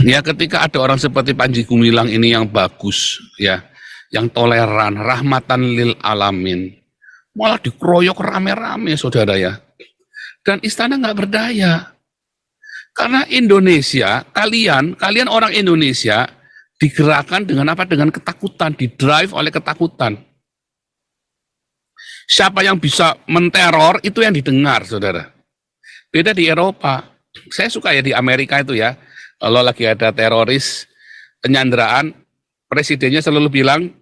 Ya ketika ada orang seperti Panji Gumilang ini yang bagus, ya, yang toleran, rahmatan lil alamin, malah dikeroyok rame-rame, saudara ya. Dan istana nggak berdaya. Karena Indonesia, kalian orang Indonesia digerakkan dengan apa? Dengan ketakutan, didrive oleh ketakutan. Siapa yang bisa menteror itu yang didengar, saudara. Beda di Eropa. Saya suka ya di Amerika itu ya. Kalau lagi ada teroris, penyanderaan, presidennya selalu bilang,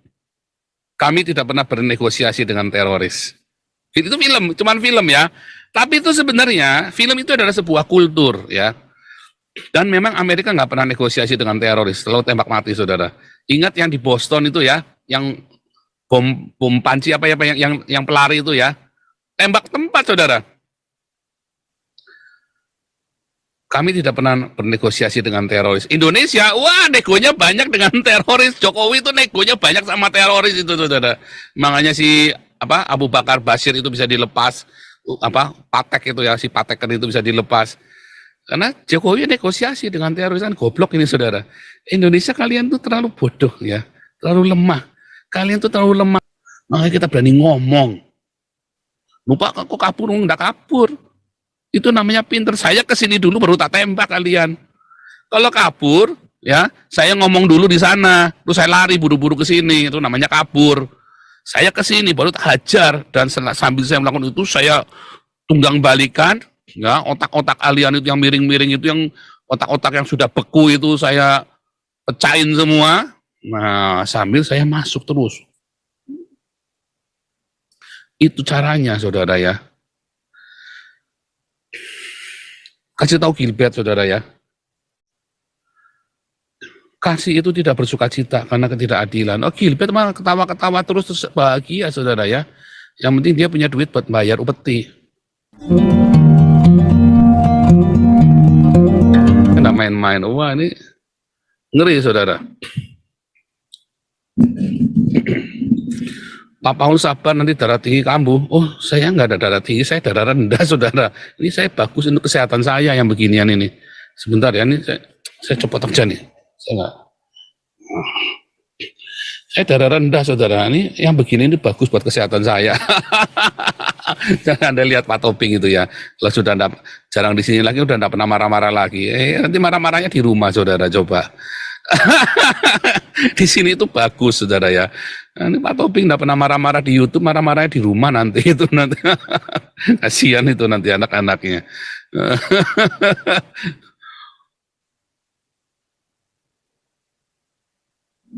kami tidak pernah bernegosiasi dengan teroris. Itu film, cuman film ya. Tapi itu sebenarnya, film itu adalah sebuah kultur ya. Dan memang Amerika nggak pernah negosiasi dengan teroris, selalu tembak mati, saudara. Ingat yang di Boston itu ya, yang bom panci apa ya, yang pelari itu ya, tembak tempat, saudara. Kami tidak pernah bernegosiasi dengan teroris. Indonesia, wah negonya banyak dengan teroris. Jokowi itu negonya banyak sama teroris itu, saudara. Makanya si Abu Bakar Basir itu bisa dilepas, Patek itu ya, si Patekan itu bisa dilepas. Karena Jokowi negosiasi dengan teroris, kan goblok ini, saudara. Indonesia kalian tuh terlalu bodoh ya, terlalu lemah. Kalian tuh terlalu lemah. Makanya kita berani ngomong. Lupa kok kabur, enggak kabur. Itu namanya pinter. Saya kesini dulu baru tak tembak kalian. Kalau kabur, ya saya ngomong dulu di sana, terus saya lari buru-buru ke sini, itu namanya kabur. Saya kesini baru tak hajar, dan sambil saya melakukan itu saya tunggang balikan. Ya, otak-otak kalian itu yang miring-miring itu, yang otak-otak yang sudah beku itu saya pecahin semua. Nah, sambil saya masuk terus. Itu caranya, saudara ya. Kasih tahu Gilbert, saudara ya. Kasih itu tidak bersuka cita karena ketidakadilan. Oh, Gilbert mah ketawa-ketawa terus bahagia, saudara ya. Yang penting dia punya duit buat bayar upeti. Nggak main-main. Wah, ini ngeri, saudara. Pak Paul sabar, nanti darah tinggi kambuh. Oh, saya nggak ada darah tinggi, saya darah rendah, saudara. Ini saya bagus untuk kesehatan saya yang beginian ini. Sebentar ya, ini saya copot aja nih. Saya darah rendah, saudara. Ini yang begini ini bagus buat kesehatan saya. Jangan Anda lihat Pak Toping itu ya. Kalau sudah jarang di sini lagi, udah enggak pernah marah-marah lagi. Nanti marah-marahnya di rumah, saudara, coba. Di sini itu bagus, saudara ya. Nah, ini Pak Toping enggak pernah marah-marah di YouTube, marah-marahnya di rumah nanti itu nanti. Kasihan itu nanti anak-anaknya.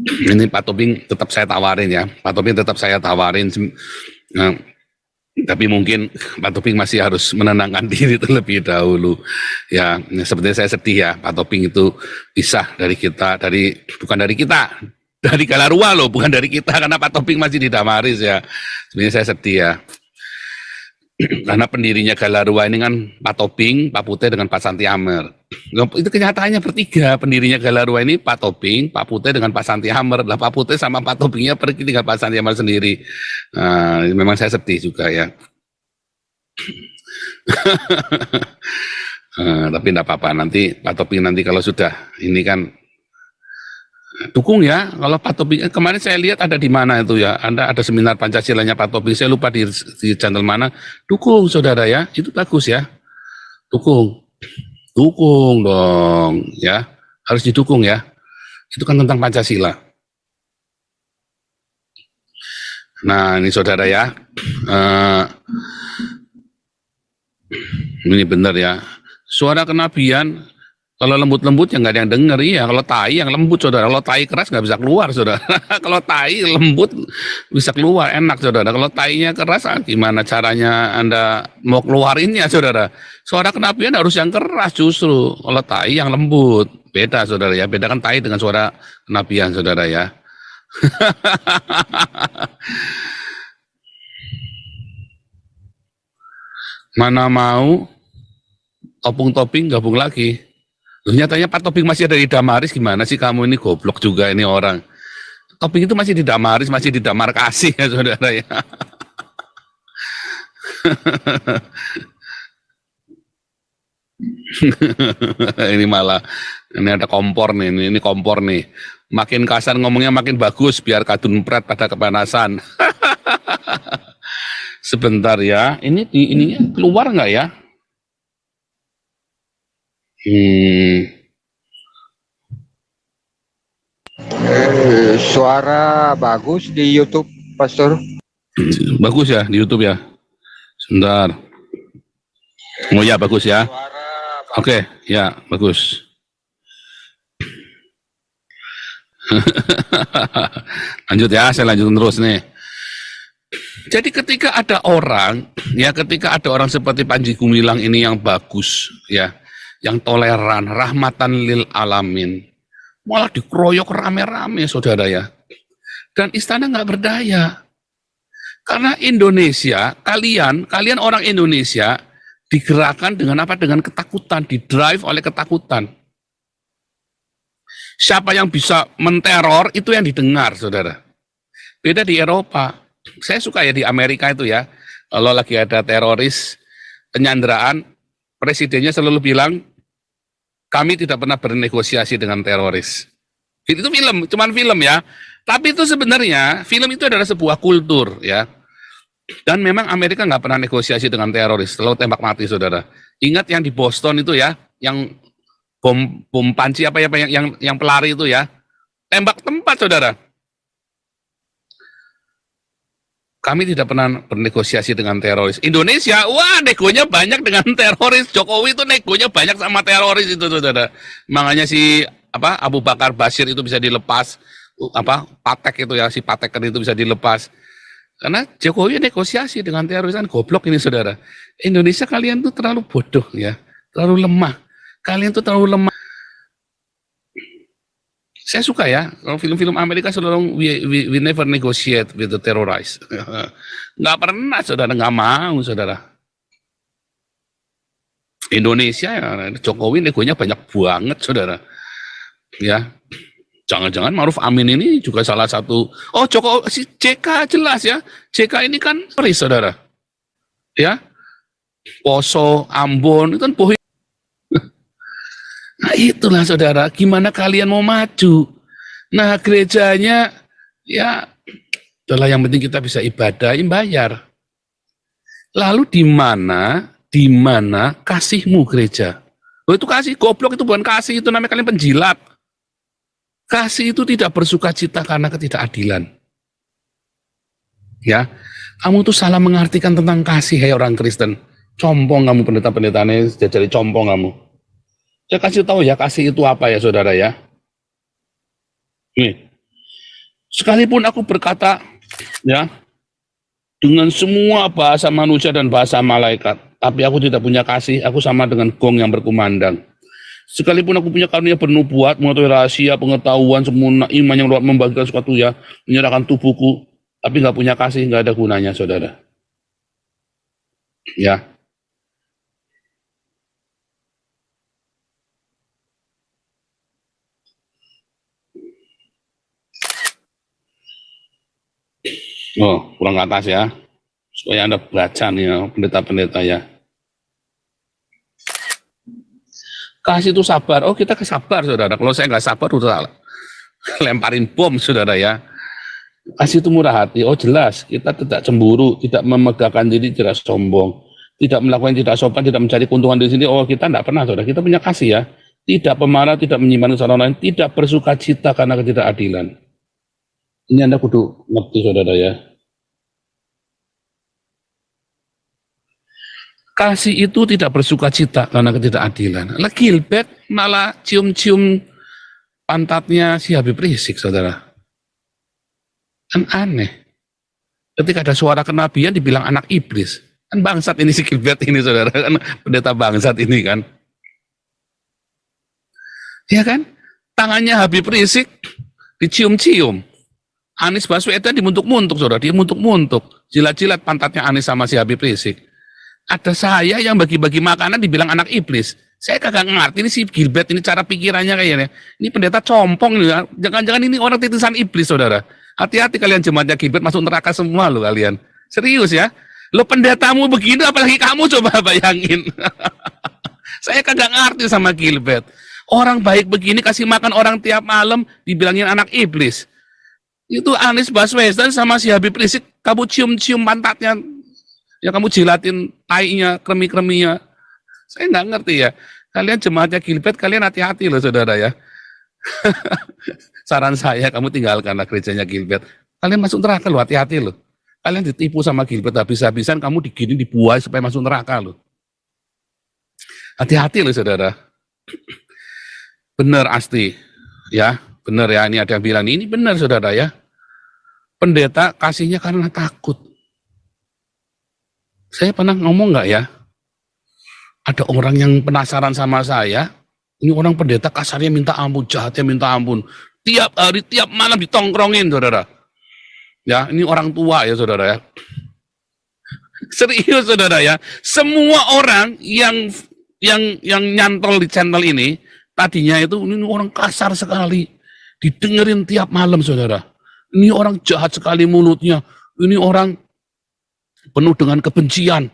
Ini Pak Toping tetap saya tawarin ya. Pak Toping tetap saya tawarin. Nah, tapi mungkin Pak Toping masih harus menenangkan diri terlebih dahulu. Ya, sepertinya saya sedih ya, Pak Toping itu pisah dari kita, bukan dari kita, dari Galarua loh, bukan dari kita, karena Pak Toping masih di Damaris ya. Sebenarnya saya sedih ya. Karena pendirinya Galarua ini kan Pak Toping, Pak Putih dengan Pak Santi Amer. Itu kenyataannya bertiga pendirinya Galarua ini, Pak Toping, Pak Putih dengan Pak Santi Amer. Lah Pak Putih sama Pak Topingnya pergi tinggal Pak Santi Amer sendiri. Nah, memang saya sedih juga ya. Tapi enggak apa-apa, nanti Pak Toping nanti kalau sudah ini kan dukung ya. Kalau Pak Toping kemarin saya lihat ada di mana itu ya, ada seminar Pancasilanya Pak Toping, saya lupa di channel mana. Dukung, saudara ya, itu bagus ya. Dukung dong ya, harus didukung ya. Itu kan tentang Pancasila. Nah ini saudara ya, ini benar ya, suara kenabian. Kalau lembut-lembut ya nggak ada yang denger, iya. Kalau tai yang lembut, saudara. Kalau tai keras nggak bisa keluar, saudara. Kalau tai lembut bisa keluar, enak, saudara. Kalau tainya keras, gimana caranya Anda mau keluarinnya, saudara? Suara kenabian harus yang keras justru. Kalau tai yang lembut, beda, saudara ya. Bedakan tai dengan suara kenabian, saudara ya. Mana mau Toping gabung lagi. Nyatanya Pak Toping masih ada di Damaris, gimana sih kamu ini, goblok juga ini orang. Toping itu masih di Damaris, masih di Damarkasi ya, saudara ya. Ini malah Ini ada kompor nih, ini kompor nih. Makin kasar ngomongnya makin bagus biar kadun pret pada kepanasan. Sebentar ya, ini di ininya keluar nggak ya? Suara bagus di YouTube, Pastor. Bagus ya di YouTube ya. Sebentar. Oh ya bagus ya. Oke, ya bagus. Lanjut ya, saya lanjutkan terus nih. Jadi ketika ada orang seperti Panji Gumilang ini yang bagus, ya, yang toleran, rahmatan lil alamin, malah dikeroyok rame-rame, saudara ya. Dan istana nggak berdaya, karena Indonesia, kalian orang Indonesia digerakkan dengan apa? Dengan ketakutan, didrive oleh ketakutan. Siapa yang bisa menteror itu yang didengar, saudara. Beda di Eropa. Saya suka ya di Amerika itu ya, kalau lagi ada teroris, penyanderaan, presidennya selalu bilang, kami tidak pernah bernegosiasi dengan teroris. Itu film, cuman film ya. Tapi itu sebenarnya, film itu adalah sebuah kultur ya. Dan memang Amerika nggak pernah negosiasi dengan teroris, selalu tembak mati, saudara. Ingat yang di Boston itu ya, yang bom panci apa ya, yang pelari itu ya, tembak tempat, saudara. Kami tidak pernah bernegosiasi dengan teroris. Indonesia, wah negonya banyak dengan teroris. Jokowi itu negonya banyak sama teroris itu, saudara. Makanya si Abu Bakar Basir itu bisa dilepas, Patek itu ya, si Pateker itu bisa dilepas. Karena Jokowi negosiasi dengan teroris, kan goblok ini, saudara. Indonesia kalian tuh terlalu bodoh ya, terlalu lemah. Kalian tuh terlalu lemah. Saya suka ya, kalau film-film Amerika selalu we never negotiate with the terrorists. Nggak pernah, saudara, nggak mau, saudara. Indonesia ya, Jokowi negonya banyak banget, saudara. Ya, jangan-jangan Maruf Amin ini juga salah satu. Oh, Jokowi, si JK jelas ya, JK ini kan teroris, saudara. Ya, Poso, Ambon itu kan bohong. Nah itulah, saudara, gimana kalian mau maju? Nah gerejanya, ya itulah yang penting kita bisa ibadah, bayar. Lalu di mana kasihmu gereja? Oh itu kasih, goblok, itu bukan kasih, itu namanya kalian penjilat. Kasih itu tidak bersuka cita karena ketidakadilan. Ya, kamu tuh salah mengartikan tentang kasih, hai orang Kristen. Compong kamu, pendeta-pendetanya jadi compong kamu. Saya kasih tahu ya, kasih itu apa ya, saudara ya. Nih, sekalipun aku berkata ya dengan semua bahasa manusia dan bahasa malaikat, tapi aku tidak punya kasih, aku sama dengan gong yang berkumandang. Sekalipun aku punya karunia bernubuat, mengetahui rahasia, pengetahuan, sempurna iman yang luar membagikan sesuatu ya, menyerahkan tubuhku, tapi nggak punya kasih, nggak ada gunanya, saudara. Ya. Oh, kurang ke atas ya, supaya Anda baca nih ya, pendeta-pendeta ya. Kasih itu sabar. Oh, kita kesabar, saudara. Kalau saya nggak sabar, udah lemparin bom, saudara ya. Kasih itu murah hati. Oh, jelas. Kita tidak cemburu, tidak memegahkan diri, tidak sombong, tidak melakukan yang tidak sopan, tidak mencari keuntungan di sini. Oh, kita tidak pernah, saudara. Kita punya kasih ya. Tidak pemarah, tidak menyimpan kesalahan lain, tidak bersuka cita karena ketidakadilan. Ini Anda kudu ngerti, saudara ya. Kasih itu tidak bersuka cita karena ketidakadilan. Lah Gilbert malah cium-cium pantatnya si Habib Rizik, saudara. Kan aneh. Ketika ada suara kenabian dibilang anak iblis. Kan bangsat ini si Gilbert ini, saudara. Kan pendeta bangsat ini kan. Ya kan? Tangannya Habib Rizik dicium-cium. Anies Baswedan dimuntuk-muntuk, saudara. Dia muntuk-muntuk. Jilat-jilat pantatnya Anies sama si Habib Rizik. Ada saya yang bagi-bagi makanan dibilang anak iblis. Saya kagak ngerti ini si Gilbert ini cara pikirannya kayaknya. Ini pendeta compong ini. Jangan-jangan ini orang titisan iblis, saudara. Hati-hati kalian jemaatnya Gilbert masuk neraka semua lo kalian. Serius ya. Lo pendetamu begini apalagi kamu, coba bayangin. Saya kagak ngerti sama Gilbert. Orang baik begini kasih makan orang tiap malam, dibilangin anak iblis. Itu Anies Baswedan sama si Habib Rizik, kamu cium-cium pantatnya, ya kamu jilatin tainya, kremi-kreminya. Saya nggak ngerti ya. Kalian jemaatnya Gilbert, kalian hati-hati loh saudara ya. Saran saya, kamu tinggalkanlah gerejanya Gilbert. Kalian masuk neraka loh, hati-hati loh. Kalian ditipu sama Gilbert habis-habisan, kamu digini dibuai supaya masuk neraka loh. Hati-hati loh saudara. Bener Asti, ya. Bener ya, ini ada yang bilang, ini benar saudara ya. Pendeta kasihnya karena takut. Saya pernah ngomong nggak ya? Ada orang yang penasaran sama saya, ini orang pendeta kasarnya minta ampun, jahatnya minta ampun. Tiap hari, tiap malam ditongkrongin saudara. Ya, ini orang tua ya saudara ya. Serius saudara ya. Semua orang yang nyantol di channel ini, tadinya itu ini orang kasar sekali. Didengerin tiap malam saudara. Ini orang jahat sekali mulutnya. Ini orang penuh dengan kebencian.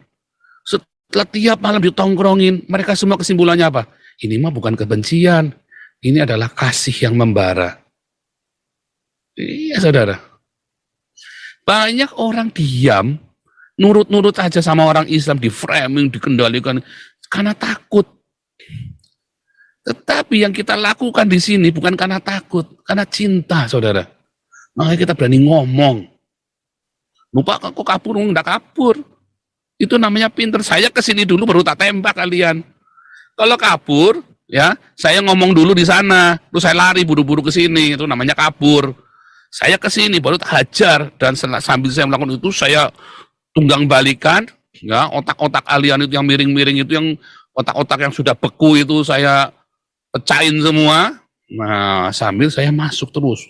Setelah tiap malam ditongkrongin, mereka semua kesimpulannya apa? Ini mah bukan kebencian. Ini adalah kasih yang membara. Iya saudara. Banyak orang diam, nurut-nurut aja sama orang Islam, di framing, dikendalikan, karena takut. Tetapi yang kita lakukan di sini bukan karena takut, karena cinta, saudara. Makanya kita berani ngomong. Lupa kok kabur, enggak kabur. Itu namanya pinter. Saya kesini dulu baru tak tembak kalian. Kalau kabur, ya saya ngomong dulu di sana, terus saya lari buru-buru ke sini, itu namanya kabur. Saya kesini baru tak hajar, dan sambil saya melakukan itu saya tunggang balikan, ya otak-otak kalian itu yang miring-miring itu, yang otak-otak yang sudah beku itu saya pecahin semua. Nah, sambil saya masuk terus.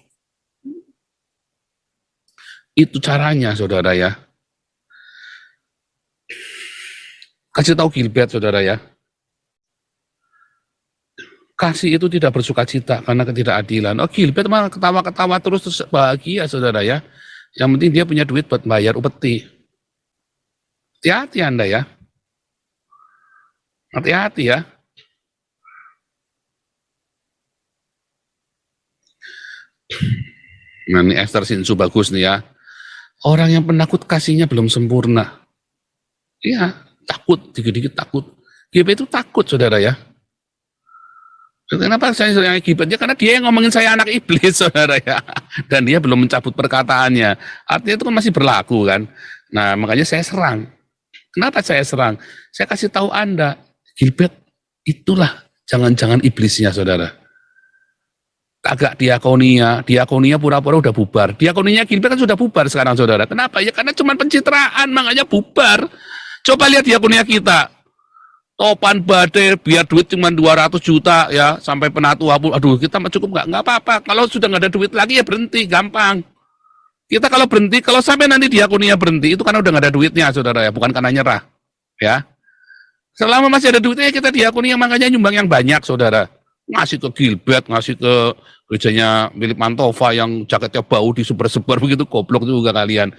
Itu caranya, saudara ya. Kasih tahu Gilbert, saudara ya. Kasih itu tidak bersuka cita karena ketidakadilan. Oh, Gilbert malah ketawa-ketawa terus bahagia, saudara ya. Yang penting dia punya duit buat bayar upeti. Hati-hati Anda ya. Hati-hati ya. Nah, ini Esther Sinsu bagus nih ya. Orang yang penakut kasihnya belum sempurna. Iya, takut, dikit-dikit takut. Gilbert itu takut, saudara ya. Kenapa saya yang Gilbertnya? Karena dia yang ngomongin saya anak iblis, saudara ya. Dan dia belum mencabut perkataannya. Artinya itu kan masih berlaku kan. Nah, makanya saya serang. Kenapa saya serang? Saya kasih tahu Anda, Gilbert itulah jangan-jangan iblisnya, saudara. Agak diakonia pura-pura udah bubar. Diakoninya Gilbert kan sudah bubar sekarang, saudara. Kenapa? Ya karena cuma pencitraan, makanya bubar. Coba lihat diakonia kita. Topan badai, biar duit cuma 200 juta ya, sampai penatua pun, aduh kita cukup nggak apa-apa. Kalau sudah nggak ada duit lagi ya berhenti, gampang. Kita kalau berhenti, kalau sampai nanti diakonia berhenti, itu karena udah nggak ada duitnya, saudara ya, bukan karena nyerah. Ya. Selama masih ada duitnya, kita diakonia, makanya nyumbang yang banyak, saudara. Ngasih ke Gilbert, ngasih ke gerejanya Philip Mantova yang jaketnya bau disebar-sebar begitu, goblok juga kalian.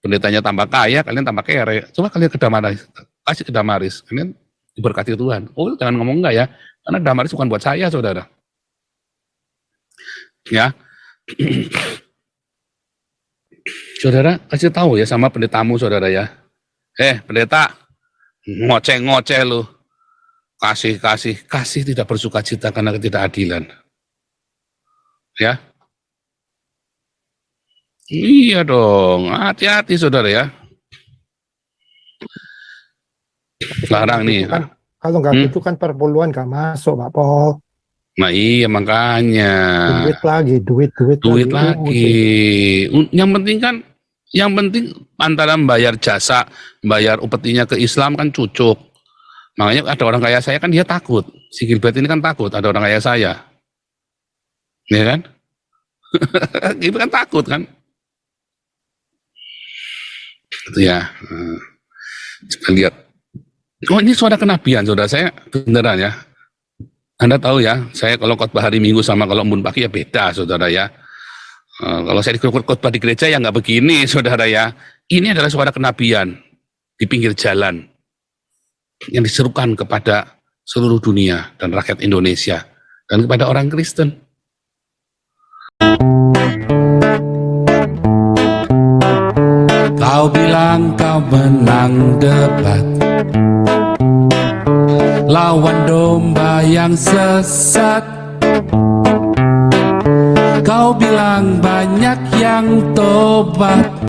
Pendetanya tambah kaya, kalian tambah kere. Coba kalian ke Damaris, kasih ke Damaris, kalian diberkati Tuhan. Oh, jangan ngomong enggak ya, karena Damaris bukan buat saya, saudara. Ya, saudara kasih tahu ya sama pendetamu, saudara ya. Pendeta, ngoceh-ngoceh lu. Kasih tidak bersuka cita karena ketidakadilan. Ya. Iya dong, hati-hati saudara ya. Larang nih. Kan, kalau nggak gitu kan perpuluhan nggak masuk, Pak Pol. Nah iya makanya. Duit lagi. Yang penting antara membayar jasa, membayar upetinya ke Islam kan cucuk. Makanya ada orang kaya saya kan dia takut. Si Gilbert ini kan takut ada orang kaya saya. Ya kan? Itu kan takut kan? Itu ya. Coba lihat. Oh ini suara kenabian, saudara saya beneran ya. Anda tahu ya, saya kalau khotbah hari Minggu sama kalau embun pagi ya beda, saudara ya. Kalau saya khotbah di gereja ya nggak begini, saudara ya. Ini adalah suara kenabian di pinggir jalan yang diserukan kepada seluruh dunia dan rakyat Indonesia. dan kepada orang Kristen. Kau bilang kau menang debat lawan domba yang sesat. Kau bilang banyak yang tobat.